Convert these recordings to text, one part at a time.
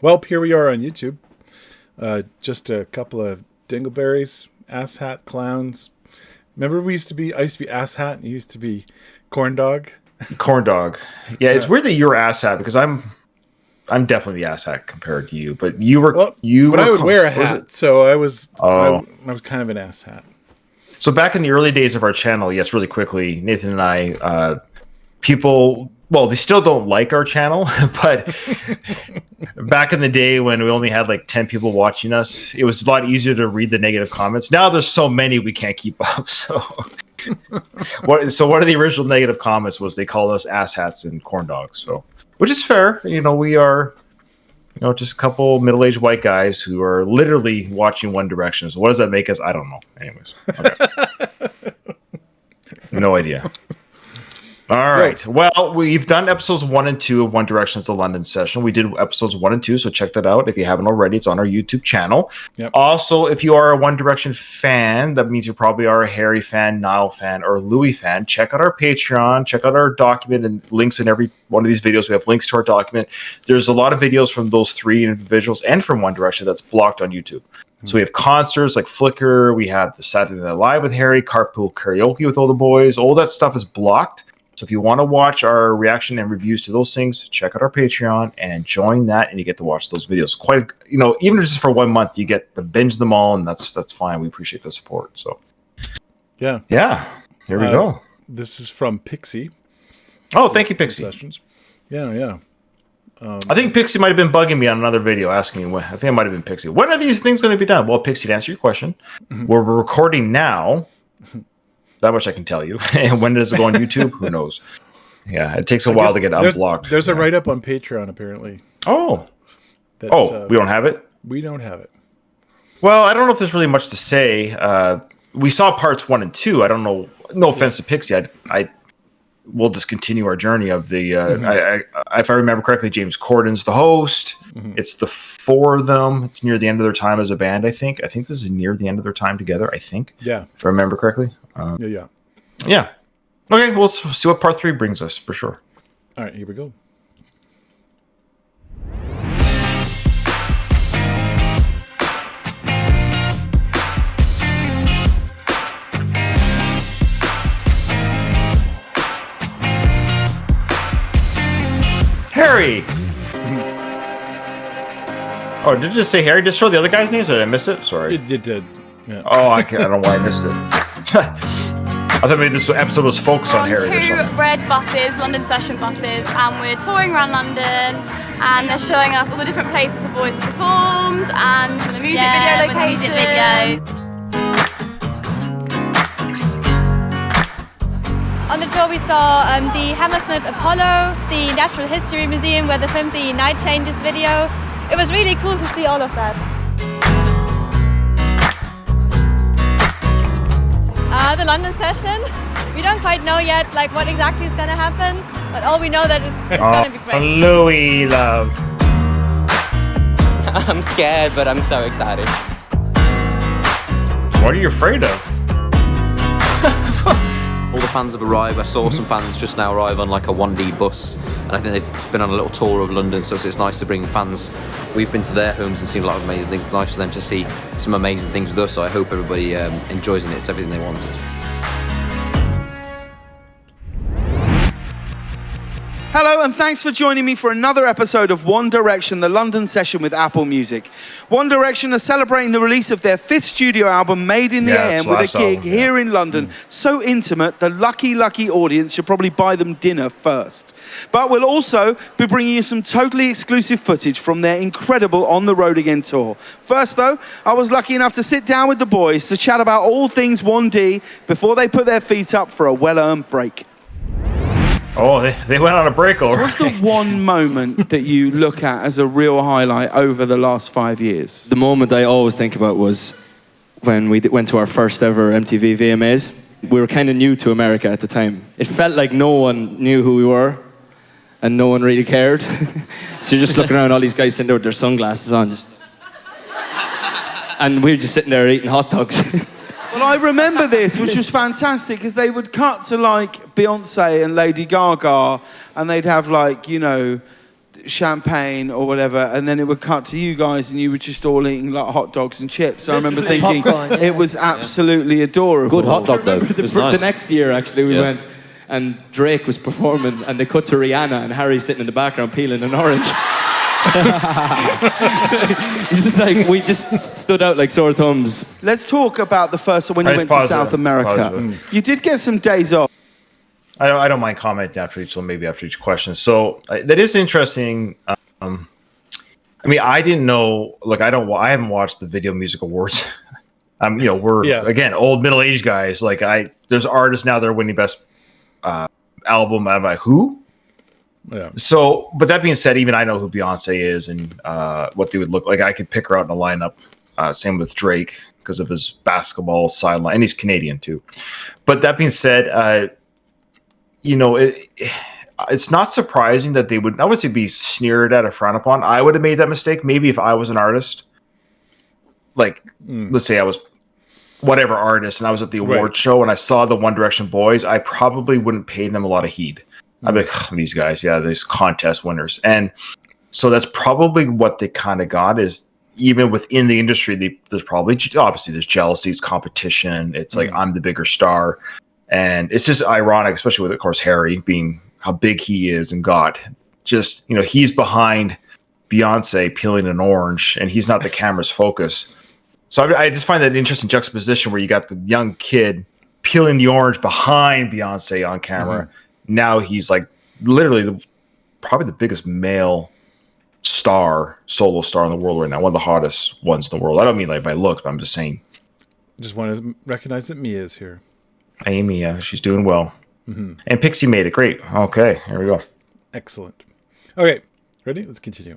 Welp, here we are on YouTube. Just a couple of dingleberries, asshat clowns. Remember I used to be asshat and you used to be corn dog? Corn dog. Yeah, it's weird that you're asshat because I'm definitely the asshat compared to you. But you were I would wear a hat, so I was kind of an asshat. So back in the early days of our channel, yes, really quickly, Nathan and I, they still don't like our channel, but back in the day when we only had like 10 people watching us, it was a lot easier to read the negative comments. Now there's so many we can't keep up. So one of the original negative comments was they called us asshats and corn dogs. So, which is fair. We are, just a couple middle-aged white guys who are literally watching One Direction. So what does that make us? I don't know. Anyways. Okay. No idea. All right. Well, we've done episodes 1 and 2 of One Direction's The London Session. We did episodes 1 and 2, so check that out if you haven't already. It's on our YouTube channel. Yep. Also, if you are a One Direction fan, that means you probably are a Harry fan, Niall fan, or Louis fan. Check out our Patreon. Check out our document and links in every one of these videos. We have links to our document. There's a lot of videos from those 3 individuals and from One Direction that's blocked on YouTube. So we have concerts like Flickr. We have the Saturday Night Live with Harry, Carpool Karaoke with all the boys. All that stuff is blocked. So if you want to watch our reaction and reviews to those things, check out our Patreon and join that, and you get to watch those videos. Quite, even just for 1 month, you get to binge them all, and that's fine. We appreciate the support. So, yeah. Here we go. This is from Pixie. Oh, thank you, Pixie. Sessions. Yeah. I think Pixie might have been bugging me on another video, asking me when. I think it might have been Pixie. When are these things going to be done? Well, Pixie, to answer your question, we're recording now. That much I can tell you. And when does it go on YouTube? Who knows? Yeah, it takes a while to get unblocked. There's a write-up on Patreon, apparently. Oh. We don't have it? We don't have it. Well, I don't know if there's really much to say. We saw parts 1 and 2. I don't know. No offense to Pixie. We'll just continue our journey of the... if I remember correctly, James Corden's the host. Mm-hmm. It's the 4 of them. It's near the end of their time as a band, I think. I think this is near the end of their time together, I think. Yeah. If I remember correctly. Yeah. Okay, we'll see what part 3 brings us, for sure. All right, here we go. Harry! Oh, did it just say Harry? Just show the other guy's names? Did I miss it? Sorry. It did. Yeah. Oh, I don't know why I missed it. I thought maybe this episode was focused on Harry. We're on 2 red buses, London Session buses, and we're touring around London, and they're showing us all the different places the boys have performed, and from the music video location. On the tour we saw the Hammersmith Apollo, the Natural History Museum where they filmed the Night Changes video. It was really cool to see all of that. The London Session, we don't quite know yet what exactly is going to happen, but all we know that it's going to be great. Louis, love. I'm scared, but I'm so excited. What are you afraid of? All the fans have arrived. I saw some fans just now arrive on a 1D bus, and I think they've been on a little tour of London, so it's nice to bring fans. We've been to their homes and seen a lot of amazing things. It's nice for them to see some amazing things with us, so I hope everybody enjoys it. It's everything they wanted. Hello, and thanks for joining me for another episode of One Direction, the London Session with Apple Music. One Direction are celebrating the release of their 5th studio album, Made in the AM, with a gig here in London. So intimate, the lucky audience should probably buy them dinner first. But we'll also be bringing you some totally exclusive footage from their incredible On the Road Again tour. First, though, I was lucky enough to sit down with the boys to chat about all things 1D before they put their feet up for a well-earned break. Oh, they went on a break already. What's the one moment that you look at as a real highlight over the last 5 years? The moment I always think about was when we went to our first ever MTV VMAs. We were kind of new to America at the time. It felt like no one knew who we were and no one really cared. So you're just looking around, all these guys sitting there with their sunglasses on. And we were just sitting there eating hot dogs. Well, I remember this, which was fantastic, because they would cut to Beyonce and Lady Gaga, and they'd have champagne or whatever, and then it would cut to you guys and you were just all eating like hot dogs and chips. I remember thinking it was absolutely adorable. Good hot dog though. It was nice. The next year, actually, we went and Drake was performing, and they cut to Rihanna and Harry sitting in the background peeling an orange. We just stood out like sore thumbs. Let's talk about the first when you went to South America. You did get some days off. I don't mind commenting after each question. So that is interesting. I mean, I didn't know. Like, I haven't watched the Video Music Awards. We're again old middle-aged guys. Like, there's artists now that are winning best album. I'm like, who? Yeah. So, but that being said, even I know who Beyonce is and what they would look like. I could pick her out in a lineup. Same with Drake because of his basketball sideline, and he's Canadian too. But that being said, it's not surprising that they would, I would say, be sneered at or frowned upon. I would have made that mistake maybe if I was an artist. Like, let's say I was whatever artist and I was at the award show and I saw the One Direction boys, I probably wouldn't pay them a lot of heed. I'd be like, these guys, these contest winners. And so that's probably what they kind of got is even within the industry, there's probably, obviously there's jealousies, competition. It's like, I'm the bigger star. And it's just ironic, especially with, of course, Harry being how big he is and God. Just, he's behind Beyonce peeling an orange and he's not the camera's focus. So I just find that an interesting juxtaposition where you got the young kid peeling the orange behind Beyonce on camera. Now he's like literally probably the biggest male solo star in the world right now. One of the hottest ones in the world. I don't mean like by looks, but I'm just saying. Just want to recognize that Mia is here. Amy, she's doing well. And Pixie made it. Great. Okay, here we go. Excellent. Okay, ready? Let's continue.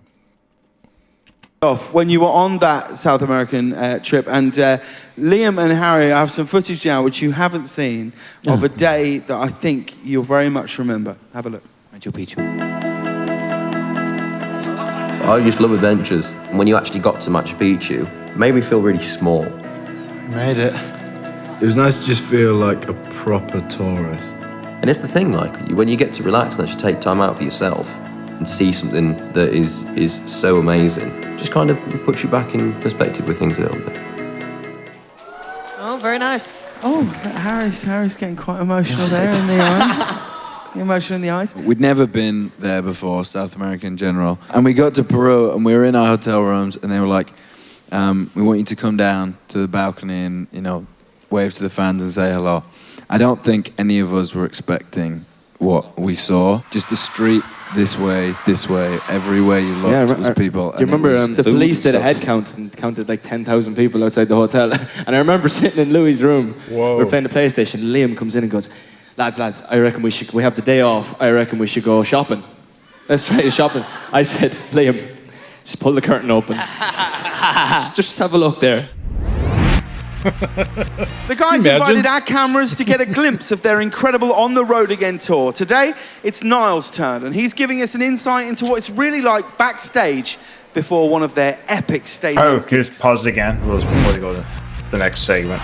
When you were on that South American trip, and Liam and Harry, I have some footage now which you haven't seen of a day that I think you'll very much remember. Have a look. Machu Picchu. I just love adventures. And when you actually got to Machu Picchu, it made me feel really small. Made it. It was nice to just feel like a proper tourist. And it's the thing, like, when you get to relax and actually take time out for yourself and see something that is so amazing, just kind of puts you back in perspective with things a little bit. Oh, very nice. Oh, Harry's getting quite emotional there in the eyes. Emotional in the eyes. We'd never been there before, South America in general. And we got to Peru and we were in our hotel rooms and they were like, we want you to come down to the balcony and, wave to the fans and say hello. I don't think any of us were expecting what we saw. Just the streets, this way, everywhere you looked was people. Do you remember the police did a head count and counted like 10,000 people outside the hotel? And I remember sitting in Louis' room, we were playing the PlayStation, Liam comes in and goes, lads, I reckon we have the day off, I reckon we should go shopping. Let's try shopping. I said, Liam, just pull the curtain open. just have a look there. The guys invited our cameras to get a glimpse of their incredible On the Road Again tour. Today, it's Niall's turn, and he's giving us an insight into what it's really like backstage before one of their epic stadium. Oh, just pause again before they go to the next segment.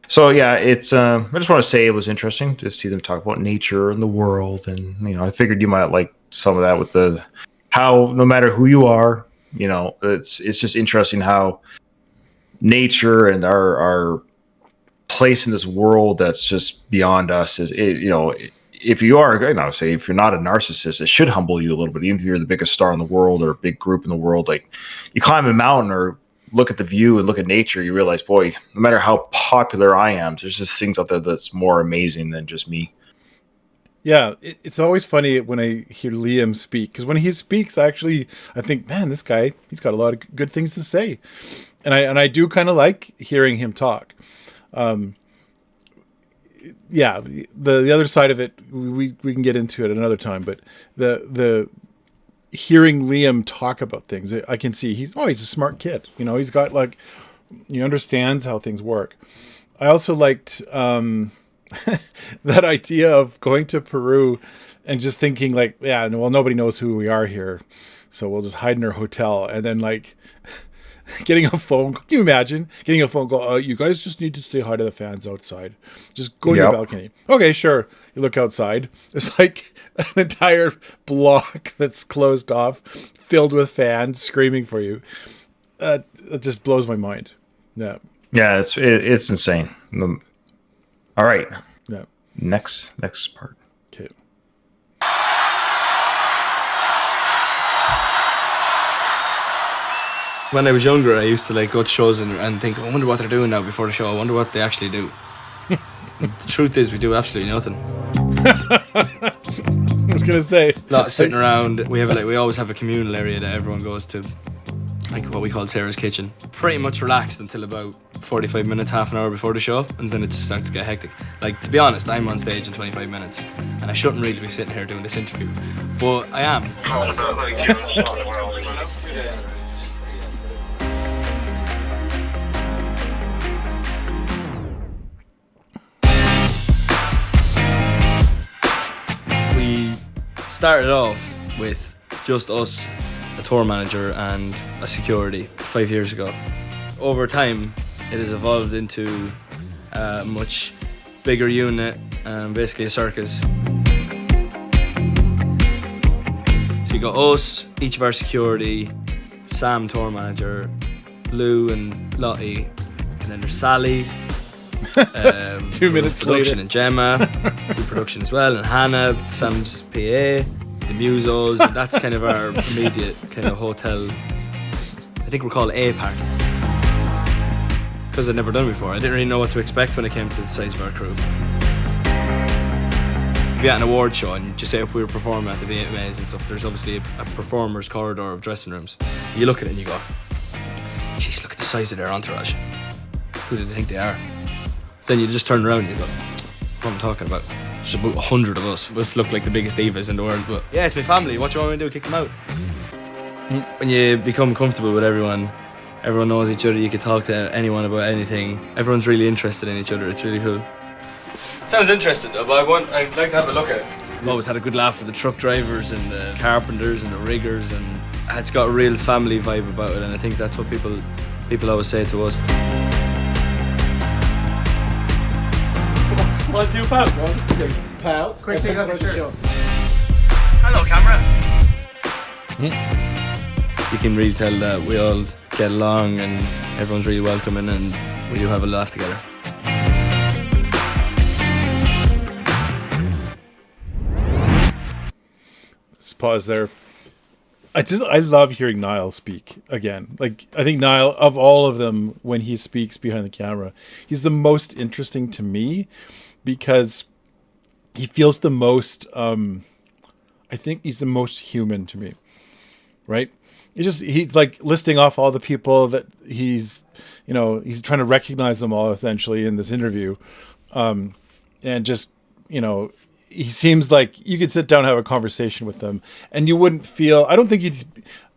So yeah, it's. I just want to say it was interesting to see them talk about nature and the world, and I figured you might like some of that with how no matter who you are. It's just interesting how nature and our place in this world that's just beyond us is. If you are, say if you're not a narcissist, it should humble you a little bit. Even if you're the biggest star in the world or a big group in the world, like you climb a mountain or look at the view and look at nature, you realize, boy, no matter how popular I am, there's just things out there that's more amazing than just me. Yeah, it's always funny when I hear Liam speak, because when he speaks, I think, man, this guy, he's got a lot of good things to say. And I do kind of like hearing him talk. Yeah, the other side of it, we can get into it another time, but the hearing Liam talk about things, I can see he's a smart kid. He's got he understands how things work. I also liked that idea of going to Peru and just thinking nobody knows who we are here, so we'll just hide in our hotel, and then getting a phone. Can you imagine getting a phone call? You guys just need to say hi to the fans outside. Just go to your balcony. Okay, sure. you look outside, there's like an entire block that's closed off, filled with fans screaming for you. It just blows my mind. Yeah. Yeah, it's insane. All right. Yeah. Next part. Okay. When I was younger, I used to like go to shows and think, I wonder what they're doing now before the show. I wonder what they actually do. The truth is, we do absolutely nothing. I was gonna say, Not sitting around. We always have a communal area that everyone goes to, like what we call Sarah's Kitchen. Pretty much relaxed until about 45 minutes, half an hour before the show, and then it starts to get hectic. Like, to be honest, I'm on stage in 25 minutes, and I shouldn't really be sitting here doing this interview, but I am. We started off with just us, a tour manager and a security 5 years ago. Over time, it has evolved into a much bigger unit, basically a circus. So you got us, each of our security, Sam, tour manager, Lou and Lottie, and then there's Sally. 2 minutes production later. and Gemma, do production as well, and Hannah, Sam's PA, the Musos. That's kind of our immediate kind of hotel. I think we're called A Party because I'd never done it before. I didn't really know what to expect when it came to the size of our crew. If you're at an award show and just say if we were performing at the VMAs and stuff, there's obviously a performer's corridor of dressing rooms. You look at it and you go, jeez, look at the size of their entourage. Who do they think they are? Then you just turn around and you go, what am I talking about? There's about 100 of us. We look like the biggest divas in the world, but yeah, it's my family. What do you want me to do? Kick them out? When you become comfortable with everyone knows each other, you can talk to anyone about anything. Everyone's really interested in each other. It's really cool. Sounds interesting, but I'd like to have a look at it. I've always had a good laugh with the truck drivers and the carpenters and the riggers, and it's got a real family vibe about it, and I think that's what people always say to us. 1, 2, pout. 1, 2, pout. Quick, take off your shirt. Hello, camera. You can really tell that we all get along and everyone's really welcoming and we do have a laugh together. Just pause there. I love hearing Niall speak again. Like, I think Niall, of all of them, when he speaks behind the camera, he's the most interesting to me because he feels the most, I think he's the most human to me, right? He's like listing off all the people that he's trying to recognize them all essentially in this interview. And just, he seems like you could sit down and have a conversation with them and you wouldn't feel,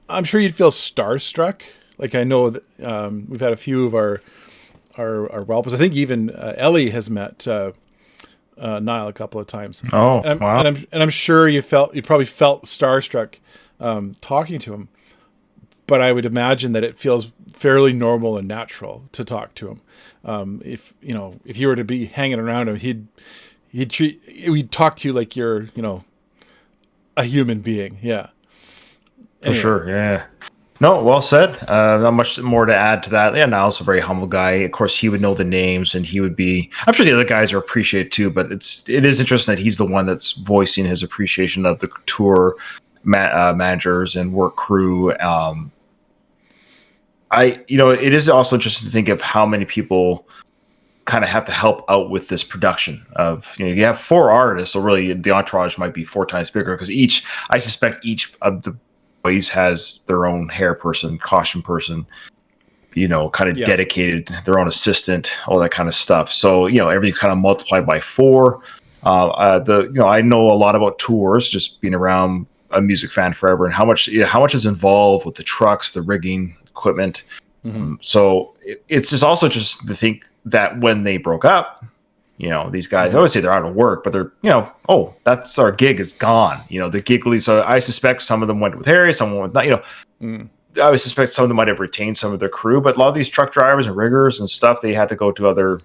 I'm sure you'd feel starstruck. Like, I know that we've had a few of our Welpers. I think even Ellie has met Niall a couple of times. Oh, wow. And I'm sure you probably felt starstruck talking to him. But I would imagine that it feels fairly normal and natural to talk to him. If you were to be hanging around him, he'd talk to you like you're, a human being. Yeah. For sure. Yeah. No, well said. Not much more to add to that. Yeah, Niall's a very humble guy. Of course, he would know the names and he would be, I'm sure the other guys are appreciated too, but it is interesting that he's the one that's voicing his appreciation of the tour managers and work crew. It is also interesting to think of how many people kind of have to help out with this production of, you have 4 artists, so really the entourage might be 4 times bigger because I suspect each of the boys has their own hair person, costume person, kind of dedicated, their own assistant, all that kind of stuff. So, everything's kind of multiplied by 4. I know a lot about tours, just being around a music fan forever, and how much is involved with the trucks, the rigging, equipment. Mm-hmm. So it's just also just to think that when they broke up, these guys, I always say they're out of work, but they're, that's our gig is gone. The gig leaves. So I suspect some of them went with Harry, some went with not, I would suspect some of them might have retained some of their crew, but a lot of these truck drivers and riggers and stuff, they had to go to other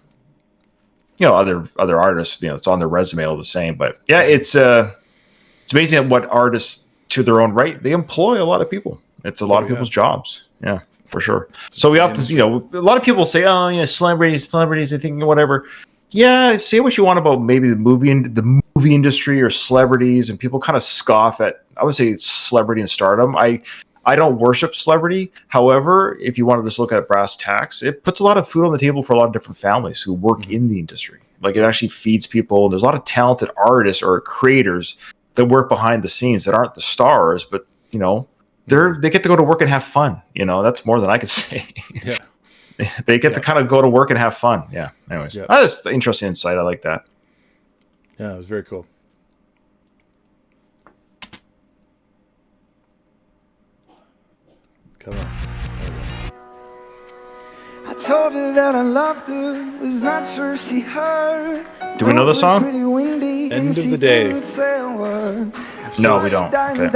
other artists. It's on their resume all the same. But yeah, it's amazing at what artists, to their own right, they employ a lot of people. It's a lot of people's jobs. Yeah, for sure. So we have to, a lot of people say, oh, yeah, celebrities, I think whatever. Yeah, say what you want about maybe the movie industry or celebrities, and people kind of scoff at, I would say, celebrity and stardom. I don't worship celebrity. However, if you want to just look at brass tacks, it puts a lot of food on the table for a lot of different families who work in the industry. Like, it actually feeds people. There's a lot of talented artists or creators that work behind the scenes that aren't the stars, but they get to go to work and have fun. That's more than I could say. Yeah. They get to kind of go to work and have fun. Yeah. Anyways, that's an interesting insight. I like that. Yeah, it was very cool. Come on. I told her that I loved her, was not sure she heard. Do we know the song? End of the Day. No, we don't. Okay.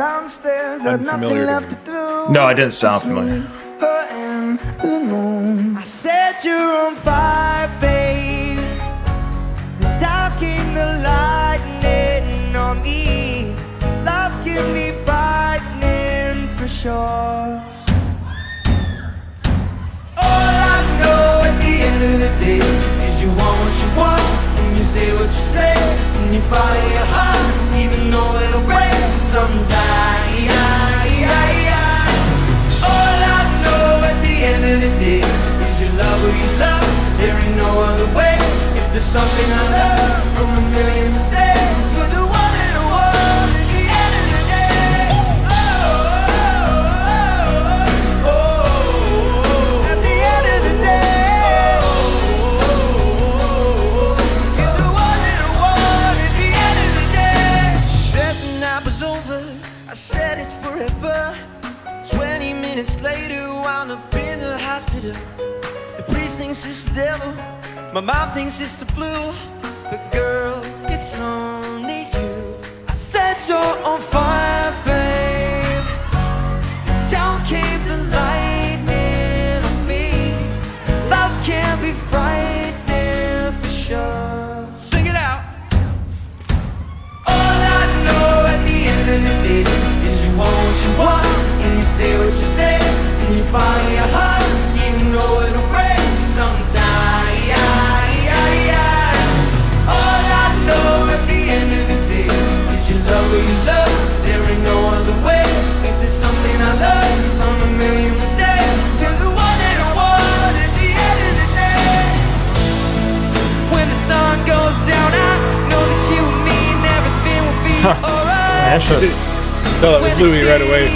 Unfamiliar to me. No, I didn't sound familiar. I said you're on fire, babe. How came the lightning on me? Love can be frightening for sure. All I know at the end of the day is you want what you want, and you say what you say, and you follow your heart, even though it'll break sometimes. All I know at the end of the day is you love who you love. There ain't no other way. If there's something I love from a million mistakes, you're the one in the world at the end of the day. At the end of the day, you're the one in the world at the end of the day. Said the night was over, I said it's forever. 20 minutes later, wound up in the hospital. The priest thinks it's the devil, my mom thinks it's the flu. But girl, it's only you. I said you're on fire, babe. Down came the lightning on me. Love can be frightening for sure. Sing it out. All I know at the end of the day is you want what you want, and you say what you say, and you follow your heart, even though it'll break sometimes. All I know at the end of the day is you love who you love. There ain't no other way. If there's something I love from a million mistakes, you're the one that I want at the end of the day. When the sun goes down, I know that you and me and everything will be alright. Tell that was Louis right away.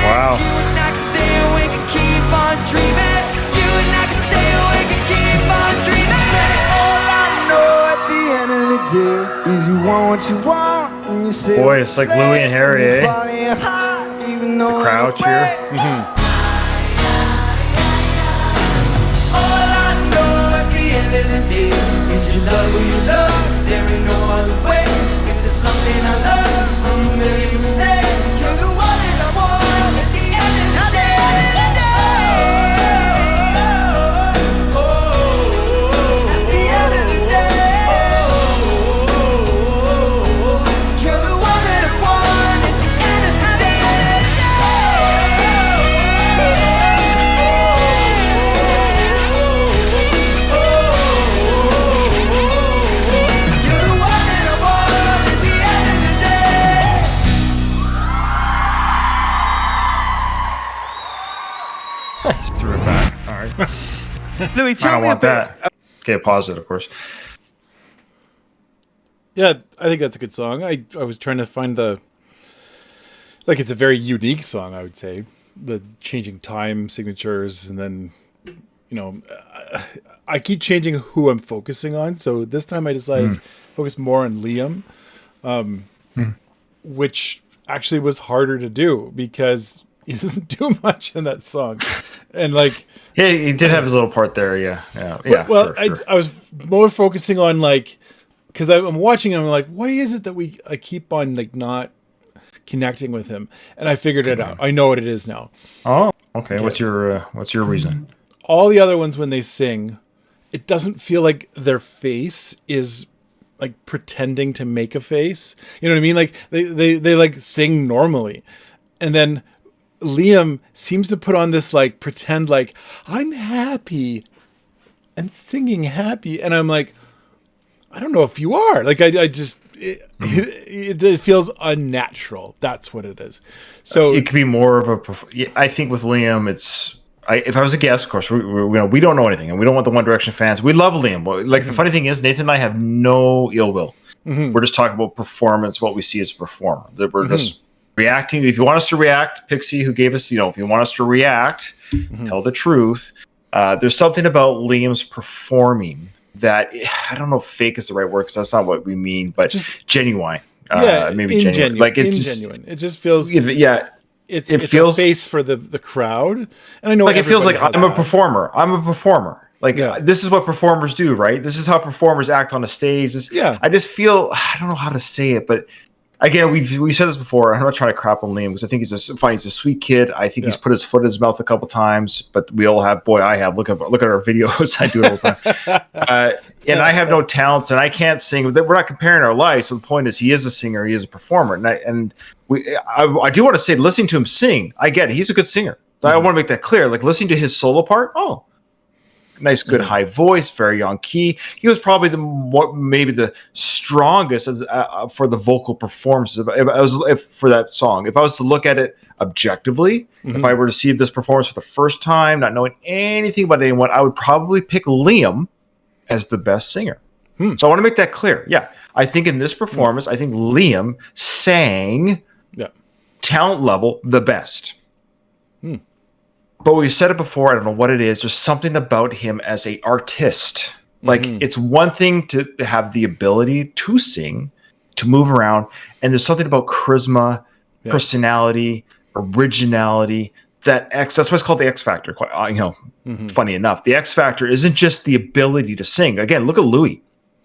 Wow. You and I can stay awake and keep on dreaming. You and I can stay awake and keep on dreaming. All I know at the end of the day is you want what you want, and you say Boy, it's like Louis and Harry, eh? The crowd cheer. All I know at the end of the day is you love who you love. There ain't no other way. If there's something I love from a million mistakes, you're the one that I want at the end of the day. At the end of the day, you're the one that I want at the end of the day. You're the one that I want at the end of the day. Just threw it back. All right. Louis, I tell don't me a want bit. that. Okay, pause it, of course. Yeah, I think that's a good song. I was trying to find it's a very unique song, I would say. The changing time signatures, and then, I keep changing who I'm focusing on. So this time I decided to focus more on Liam, which actually was harder to do because he doesn't do much in that song. And Yeah, he did have his little part there. Yeah. well, sure. I was more focusing on because I'm watching him, I'm like, what is it that I keep on not connecting with him? And I figured it out. I know what it is now. Oh, okay. What's your reason? All the other ones, when they sing, it doesn't feel like their face is like pretending to make a face. You know what I mean? Like they like sing normally. And then Liam seems to put on this like pretend like I'm happy and singing happy. And I'm like, I don't know if you are. Like I just it feels unnatural. That's what it is. So it could be more of a. I think with Liam, if I was a guest, of course, we don't know anything, and we don't want the One Direction fans. We love Liam. Like the funny thing is, Nathan and I have no ill will. We're just talking about performance, what we see as a performer. That we're just reacting. If you want us to react, Pixie, who gave us, if you want us to react, tell the truth. There's something about Liam's performing that I don't know if fake is the right word because that's not what we mean, but just genuine. Maybe genuine. Like it's genuine. It just feels It feels a face for the crowd, and I know like it feels like I'm a performer. I'm a performer. Like this is what performers do, right? This is how performers act on a stage. I just feel I don't know how to say it, but again, we said this before. I'm not trying to crap on Liam because I think he's a sweet kid. I think he's put his foot in his mouth a couple times, but we all have. Boy, I have. Look at our videos. I do it all the time. And I have no talents, and I can't sing. We're not comparing our lives. So the point is, he is a singer. He is a performer, and I do want to say, listening to him sing, I get it. He's a good singer. So I want to make that clear. Like listening to his solo part, nice, good high voice, very on key. He was probably maybe the strongest for the vocal performances. For that song, if I was to look at it objectively, if I were to see this performance for the first time, not knowing anything about anyone, I would probably pick Liam as the best singer. So I want to make that clear. Yeah, I think in this performance, I think Liam sang talent level the best. But we've said it before. I don't know what it is. There's something about him as an artist. Like it's one thing to have the ability to sing, to move around, and there's something about charisma, personality, originality. That's why it's called the X Factor. Funny enough, the X Factor isn't just the ability to sing. Again, look at Louis.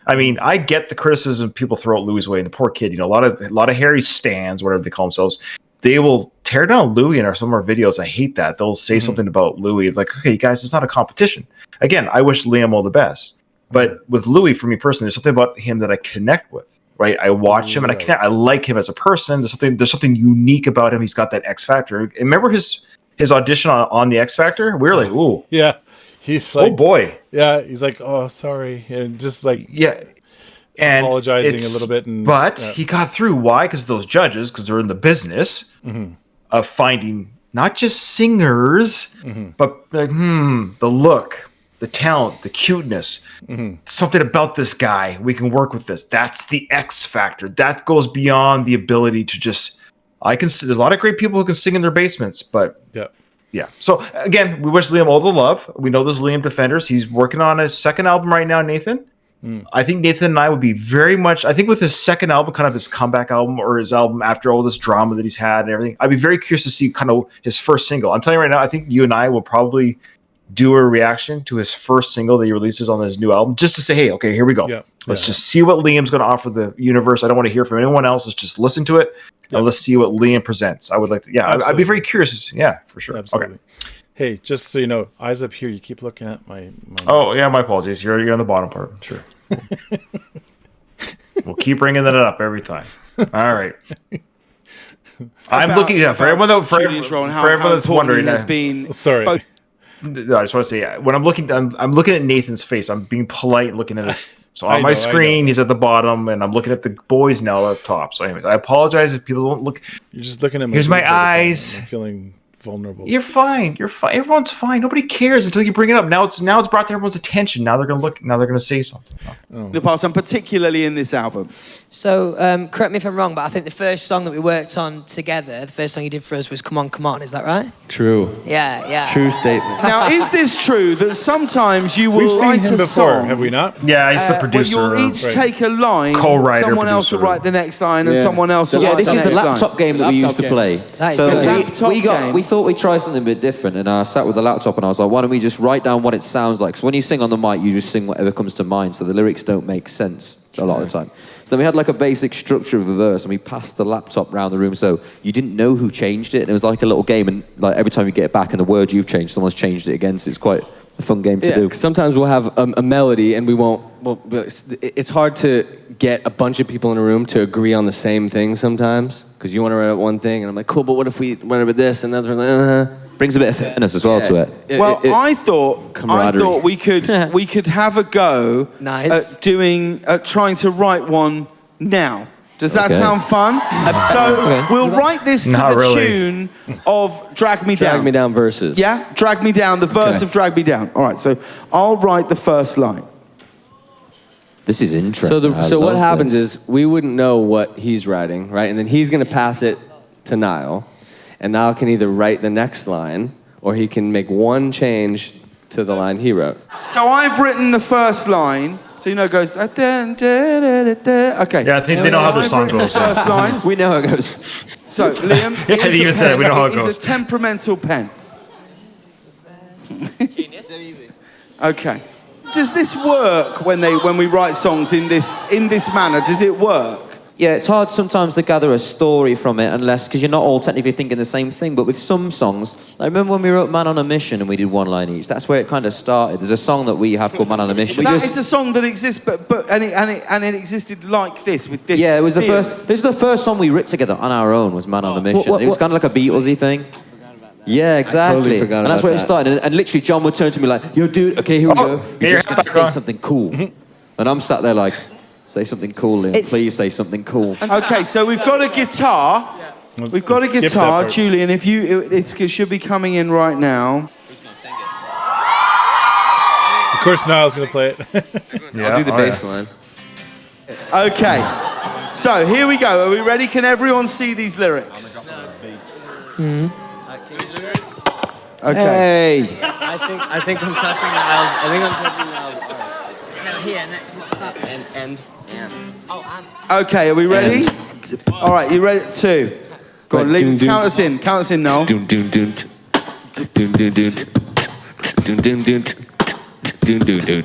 I mean, I get the criticism people throw at Louis' way. And the poor kid, a lot of Harry stans, whatever they call themselves. They will tear down Louis in some of our videos. I hate that. They'll say something about Louis. Like, okay, guys, it's not a competition. Again, I wish Liam all the best. But with Louis, for me personally, there's something about him that I connect with. Right? I watch him and I connect. I like him as a person. There's something unique about him. He's got that X Factor. And remember his audition on the X Factor? We were like, ooh. Yeah. He's like, oh boy. Yeah. He's like, oh, sorry. And just like, and apologizing a little bit. But he got through. Why? Because those judges, because they're in the business of finding not just singers, but like, the look, the talent, the cuteness, something about this guy. We can work with this. That's the X Factor. That goes beyond the ability to just. There's a lot of great people who can sing in their basements, but yeah. So again, we wish Liam all the love. We know there's Liam Defenders. He's working on his second album right now, Nathan. I think Nathan and I would be very much. I think with his second album, kind of his comeback album or his album after all this drama that he's had and everything, I'd be very curious to see kind of his first single. I'm telling you right now, I think you and I will probably do a reaction to his first single that he releases on his new album, just to say, hey, okay, here we go. Let's just see what Liam's going to offer the universe. I don't want to hear from anyone else. Let's just listen to it. And let's see what Liam presents. I would like to, I'd be very curious. Yeah, for sure. Absolutely. Okay. Hey, just so you know, eyes up here. You keep looking at my notes. Yeah, my apologies. You're on the bottom part. Sure. We'll keep bringing that up every time. All right. I'm looking for everyone that's wondering. Sorry. I just want to say when I'm looking at Nathan's face. I'm being polite and looking at his. So on my screen, he's at the bottom, and I'm looking at the boys now at the top. So anyways, I apologize if people don't look. You're just looking at my. Here's my eyes. I'm feeling vulnerable. You're fine. Everyone's fine. Nobody cares until you bring it up. Now it's brought to everyone's attention. Now they're gonna look. Now they're gonna say something. The past, and particularly in this album. So correct me if I'm wrong, but I think the first song that we worked on together, the first song you did for us was "Come On, Come On." Is that right? True. Yeah. True statement. Now, is this true that sometimes you will We've seen write him a before, song? have we not? Yeah, he's the producer. Where you'll each take a line, co-writer, someone else will write the next line, and someone else will Yeah, write this the is the next line. laptop game that we used to play. That is So good. we thought we'd try something a bit different, and I sat with the laptop and I was like, why don't we just write down what it sounds like? So when you sing on the mic, you just sing whatever comes to mind, so the lyrics don't make sense a lot of the time. So then we had like a basic structure of a verse, and we passed the laptop around the room, so you didn't know who changed it, and it was like a little game, and like every time you get it back and the word you've changed, someone's changed it again, so it's quite a fun game to Yeah, do. 'cause sometimes we'll have a melody and we won't. Well, it's hard to get a bunch of people in a room to agree on the same thing sometimes because you want to write one thing and I'm like, cool, but what if we went over this and another? Brings a bit of fairness as well to it. Well, I thought we could have a go Nice. at trying to write one now. Does that Okay. sound fun? So we'll write this to Not the really. tune of Drag Me Down. Drag Me Down verses. Yeah? Drag Me Down, the verse of Drag Me Down. All right, so I'll write the first line. This is interesting. So what happens is we wouldn't know what he's writing, right? And then he's going to pass it to Niall, and Niall can either write the next line or he can make one change to the line he wrote. So I've written the first line. So it goes. Okay. Yeah, I think they know how the song goes. First line. We know how it goes. So Liam, Yeah, they even said it, we know how it He's goes. a temperamental pen. Genius. Okay. Does this work when we write songs in this manner? Does it work? Yeah, it's hard sometimes to gather a story from it because you're not all technically thinking the same thing. But with some songs, I remember when we wrote Man on a Mission and we did one line each. That's where it kind of started. There's a song that we have called Man on a Mission. That is a song that exists, and it existed like this with this. Yeah, it was the feel. first. This is the first song we wrote together on our own. Was Man on a Mission. It was kind of like a Beatlesy thing. Yeah, exactly. totally forgot and that's about where it that. started. And literally, John would turn to me like, "Yo, dude, okay, here we go. get You're your just hat gonna back say on." something cool." And I'm sat there like, "Say something cool, Liam. Please say something cool." Okay, so we've got a guitar. We've got a Skip that guitar, part. Julian. It should be coming in right now. Of course, Niall's going to play it. I'll do the bass line. Okay, so here we go. Are we ready? Can everyone see these lyrics? Okay. Hey, I think I'm touching Niall's first. No, here, next, what's that? And. Oh, and. Okay, are we ready? All right, you ready? 2. Go on, Right, leave, doon, count us in. Count us in, Noel. Doon doon doon. Doon doon doon. Doon doon doon. Doon doon doon.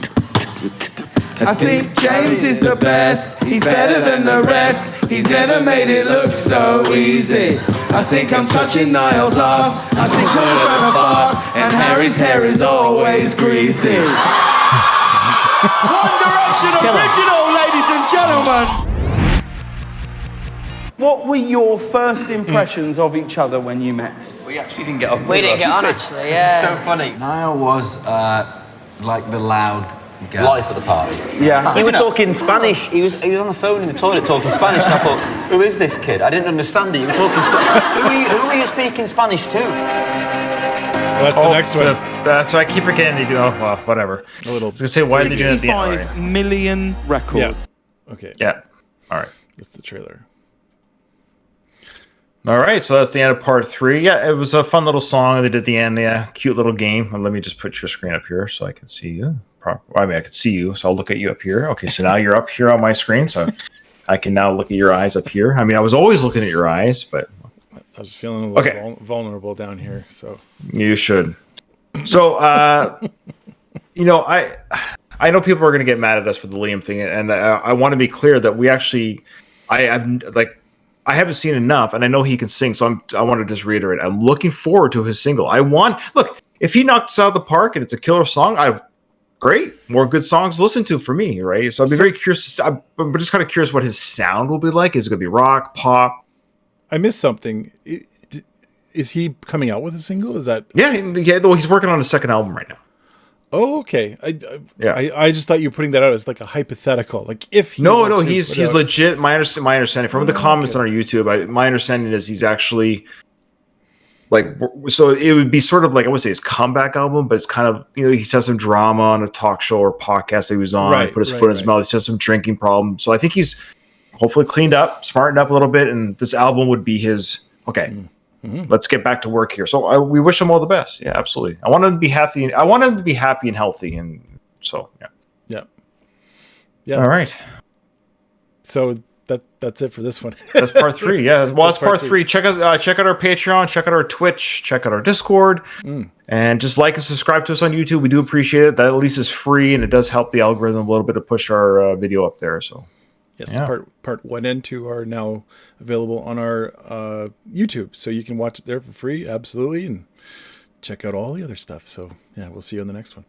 I think James is the best. He's better than the rest. He's never made it look so easy. I think I'm touching Niall's ass. I think we're gonna fart, and Harry's hair is always greasy. One Direction original, ladies and gentlemen. What were your first impressions of each other when you met? We actually didn't get on. We didn't get on, actually, yeah. So funny. Niall was like the loud guy. Life of the party. Yeah. You were talking Spanish. He was on the phone in the toilet talking Spanish. And I thought, who is this kid? I didn't understand it. You were talking Spanish. Who are you speaking Spanish to? Well, that's the next one. So I keep forgetting to do. Oh, well, whatever. A little. I was gonna say why did you do it at the end? 65 million records. Yeah. Okay. Yeah. All right. That's the trailer. All right, so that's the end of part 3. Yeah, it was a fun little song they did at the end. Yeah, cute little game. And let me just put your screen up here so I can see you. I mean, I can see you, so I'll look at you up here. Okay, so now you're up here on my screen, so I can now look at your eyes up here. I mean, I was always looking at your eyes, but I was feeling a little vulnerable down here, so you should. So, you know, I know people are going to get mad at us for the Liam thing, and I want to be clear that we actually, I haven't seen enough, and I know he can sing, so I want to just reiterate. I'm looking forward to his single. Look, if he knocks out of the park and it's a killer song, great. More good songs to listen to for me, right? So I'd be very curious. I'm just kind of curious what his sound will be like. Is it going to be rock, pop? I missed something. Is he coming out with a single? Is that? Yeah. Well, he's working on a second album right now. Oh, okay. I just thought you were putting that out as like a hypothetical. Like if he no, he's legit. My understanding from the comments on our YouTube, my understanding is he's actually so it would be sort of like I would say his comeback album, but it's kind of he has some drama on a talk show or podcast that he was on. Right, put his foot in his mouth. He has some drinking problems, so I think he's hopefully cleaned up, smartened up a little bit, and this album would be his. Okay. Mm-hmm. Let's get back to work here. So we wish him all the best. Yeah, absolutely. I want him to be happy. I want him to be happy and healthy. And so, yeah. All right. So that's it for this one. That's part 3. Yeah. Well, that's part 3. Check out our Patreon. Check out our Twitch. Check out our Discord. And just like and subscribe to us on YouTube. We do appreciate it. That at least is free, and it does help the algorithm a little bit to push our video up there. So. Yes, part 1 and 2 are now available on our YouTube, so you can watch it there for free, absolutely, and check out all the other stuff. So, yeah, we'll see you on the next one.